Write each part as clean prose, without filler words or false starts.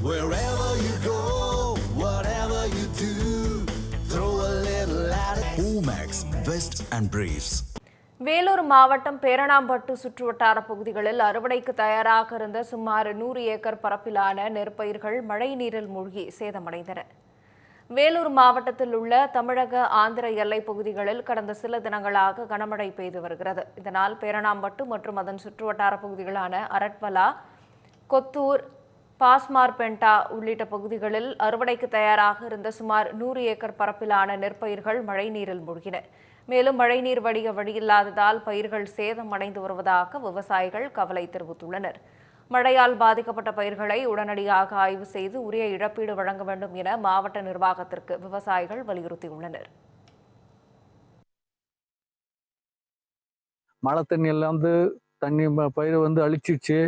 Wherever you go, whatever you do, throw a little at it. Omax, Vest and Briefs. Vellore மாவட்டம் பேரணாம்பட்டு சுற்றுவட்டார பகுதிகளில் அறுவடைக்கு தயாராக இருந்த சுமார் 100 ஏக்கர் பரப்பிலான நெற்பயிர்கள் மழை நீரில் மூழ்கி சேதமடைந்தன. வேலூர் மாவட்டத்தில் உள்ள தமிழக ஆந்திர எல்லைப் பகுதிகளில் கடந்த சில தினங்களாக கனமழை பெய்து வருகிறது. இதனால் பேரணாம்பட்டு மற்றும் அதன் சுற்றுவட்டார பகுதிகளான அரட்வலா, கொத்தூர், பாஸ்மார்பெண்டா உள்ளிட்ட பகுதிகளில் அறுவடைக்கு தயாராக இருந்த சுமார் 100 ஏக்கர் பரப்பிலான நெற்பயிர்கள் மழை நீரில் மூழ்கின. மேலும் மழைநீர் வடிய வழியில்லாததால் பயிர்கள் சேதமடைந்து வருவதாக விவசாயிகள் கவலை தெரிவித்துள்ளனர். மழையால் பாதிக்கப்பட்ட பயிர்களை உடனடியாக ஆய்வு செய்து உரிய இழப்பீடு வழங்க வேண்டும் என மாவட்ட நிர்வாகத்திற்கு விவசாயிகள் வலியுறுத்தியுள்ளனர். மழை தண்ணி எல்லாம் தண்ணி பயிரை அழிச்சிடுச்சு.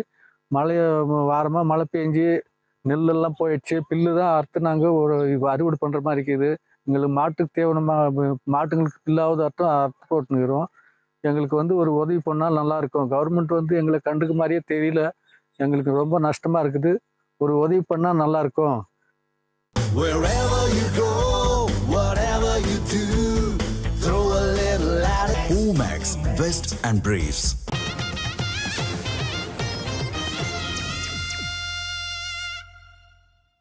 வாரமாக மழை பெஞ்சு நெல்லெல்லாம் போயிடுச்சு. பில்லு தான் அறுத்து நாங்கள் அறுவடை பண்ணுற மாதிரி இருக்குது. எங்களுக்கு மாட்டுக்கு தேவையான மாட்டுங்களுக்கு பில்லாவது அறுத்து போட்டுக்கிறோம். எங்களுக்கு ஒரு உதவி பண்ணால் நல்லாயிருக்கும். கவர்மெண்ட் எங்களை கண்டுக்க மாதிரியே தெரியல. எங்களுக்கு ரொம்ப நஷ்டமாக இருக்குது. ஒரு உதவி பண்ணால் நல்லாயிருக்கும். Omax, Vest and Briefs.